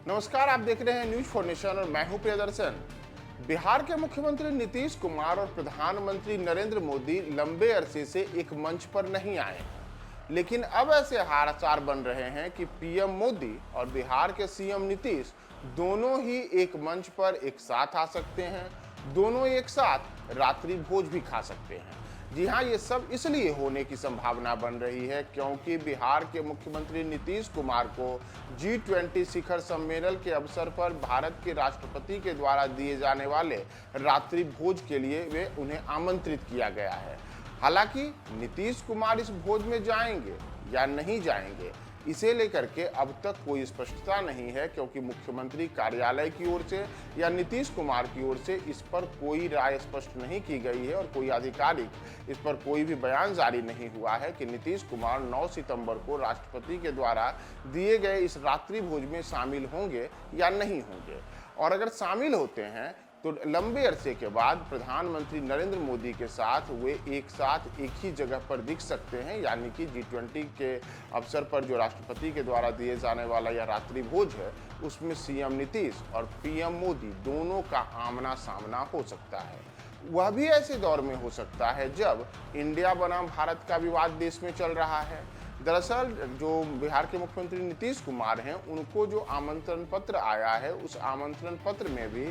नमस्कार, आप देख रहे हैं न्यूज फॉर नेशन और मैं हूं प्रियदर्शन। बिहार के मुख्यमंत्री नीतीश कुमार और प्रधानमंत्री नरेंद्र मोदी लंबे अरसे से एक मंच पर नहीं आए हैं, लेकिन अब ऐसे हालात बन रहे हैं कि पीएम मोदी और बिहार के सीएम नीतीश दोनों ही एक मंच पर एक साथ आ सकते हैं। दोनों एक साथ रात्रि भोज भी खा सकते हैं। जी हाँ, ये सब इसलिए होने की संभावना बन रही है क्योंकि बिहार के मुख्यमंत्री नीतीश कुमार को G20 शिखर सम्मेलन के अवसर पर भारत के राष्ट्रपति के द्वारा दिए जाने वाले रात्रि भोज के लिए उन्हें आमंत्रित किया गया है। हालांकि नीतीश कुमार इस भोज में जाएंगे या नहीं जाएंगे, इसे लेकर के अब तक कोई स्पष्टता नहीं है, क्योंकि मुख्यमंत्री कार्यालय की ओर से या नीतीश कुमार की ओर से इस पर कोई राय स्पष्ट नहीं की गई है और कोई आधिकारिक इस पर कोई भी बयान जारी नहीं हुआ है कि नीतीश कुमार 9 सितंबर को राष्ट्रपति के द्वारा दिए गए इस रात्रि भोज में शामिल होंगे या नहीं होंगे। और अगर शामिल होते हैं तो लंबे अरसे के बाद प्रधानमंत्री नरेंद्र मोदी के साथ वे एक साथ एक ही जगह पर दिख सकते हैं, यानी कि G20 के अवसर पर जो राष्ट्रपति के द्वारा दिए जाने वाला यह रात्रि भोज है, उसमें सीएम नीतीश और पीएम मोदी दोनों का आमना सामना हो सकता है। वह भी ऐसे दौर में हो सकता है जब इंडिया बनाम भारत का विवाद देश में चल रहा है। दरअसल जो बिहार के मुख्यमंत्री नीतीश कुमार हैं, उनको जो आमंत्रण पत्र आया है, उस आमंत्रण पत्र में भी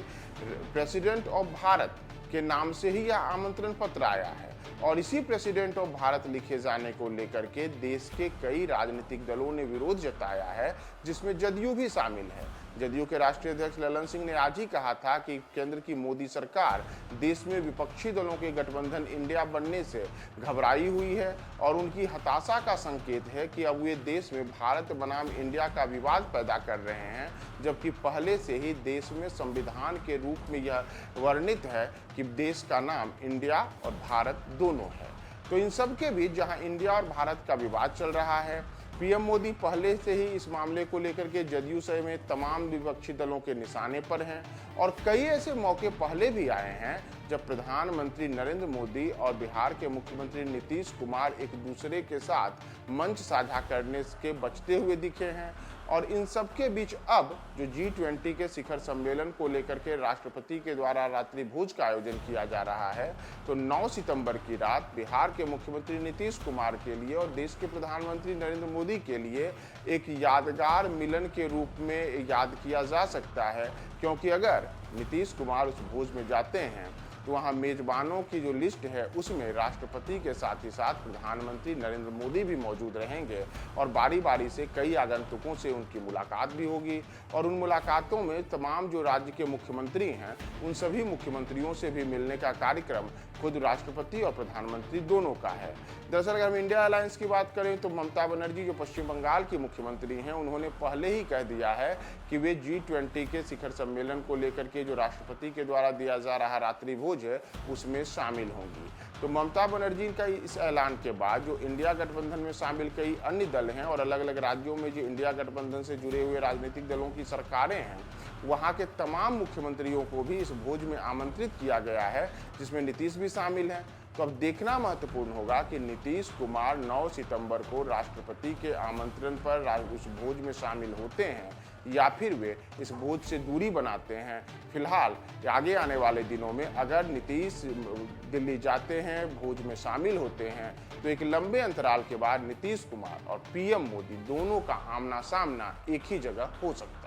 प्रेसिडेंट ऑफ भारत के नाम से ही यह आमंत्रण पत्र आया है। और इसी प्रेसिडेंट ऑफ भारत लिखे जाने को लेकर के देश के कई राजनीतिक दलों ने विरोध जताया है, जिसमें जदयू भी शामिल है। जदयू के राष्ट्रीय अध्यक्ष ललन सिंह ने आज ही कहा था कि केंद्र की मोदी सरकार देश में विपक्षी दलों के गठबंधन इंडिया बनने से घबराई हुई है और उनकी हताशा का संकेत है कि अब वे देश में भारत बनाम इंडिया का विवाद पैदा कर रहे हैं, जबकि पहले से ही देश में संविधान के रूप में यह वर्णित है कि देश का नाम इंडिया और भारत दोनों है। तो इन सब के बीच जहां इंडिया और भारत का विवाद चल रहा है, पीएम मोदी पहले से ही इस मामले को लेकर के जदयू समेत तमाम विपक्षी दलों के निशाने पर हैं और कई ऐसे मौके पहले भी आए हैं जब प्रधानमंत्री नरेंद्र मोदी और बिहार के मुख्यमंत्री नीतीश कुमार एक दूसरे के साथ मंच साझा करने के बचते हुए दिखे हैं। और इन सब के बीच अब जो G20 के शिखर सम्मेलन को लेकर के राष्ट्रपति के द्वारा रात्रि भोज का आयोजन किया जा रहा है, तो 9 सितंबर की रात बिहार के मुख्यमंत्री नीतीश कुमार के लिए और देश के प्रधानमंत्री नरेंद्र मोदी के लिए एक यादगार मिलन के रूप में याद किया जा सकता है, क्योंकि अगर नीतीश कुमार उस भोज में जाते हैं तो वहाँ मेजबानों की जो लिस्ट है उसमें राष्ट्रपति के साथ ही साथ प्रधानमंत्री नरेंद्र मोदी भी मौजूद रहेंगे और बारी बारी से कई आगंतुकों से उनकी मुलाकात भी होगी और उन मुलाकातों में तमाम जो राज्य के मुख्यमंत्री हैं उन सभी मुख्यमंत्रियों से भी मिलने का कार्यक्रम खुद राष्ट्रपति और प्रधानमंत्री दोनों का है। दरअसल अगर हम इंडिया अलायंस की बात करें तो ममता बनर्जी जो पश्चिम बंगाल की मुख्यमंत्री हैं, उन्होंने पहले ही कह दिया है कि वे G20 के शिखर सम्मेलन को लेकर के जो राष्ट्रपति के द्वारा दिया जा रहा रात्रि भोज है उसमें शामिल होंगी। तो ममता बनर्जी का इस ऐलान के बाद जो इंडिया गठबंधन में शामिल कई अन्य दल हैं और अलग अलग राज्यों में जो इंडिया गठबंधन से जुड़े हुए राजनीतिक दलों की सरकारें हैं, वहां के तमाम मुख्यमंत्रियों को भी इस भोज में आमंत्रित किया गया है, जिसमें नीतीश भी शामिल हैं। तो अब देखना महत्वपूर्ण होगा कि नीतीश कुमार 9 सितंबर को राष्ट्रपति के आमंत्रण पर उस भोज में शामिल होते हैं या फिर वे इस भोज से दूरी बनाते हैं। फिलहाल आगे आने वाले दिनों में अगर नीतीश दिल्ली जाते हैं, भोज में शामिल होते हैं, तो एक लंबे अंतराल के बाद नीतीश कुमार और पीएम मोदी दोनों का आमना सामना एक ही जगह हो सकता है।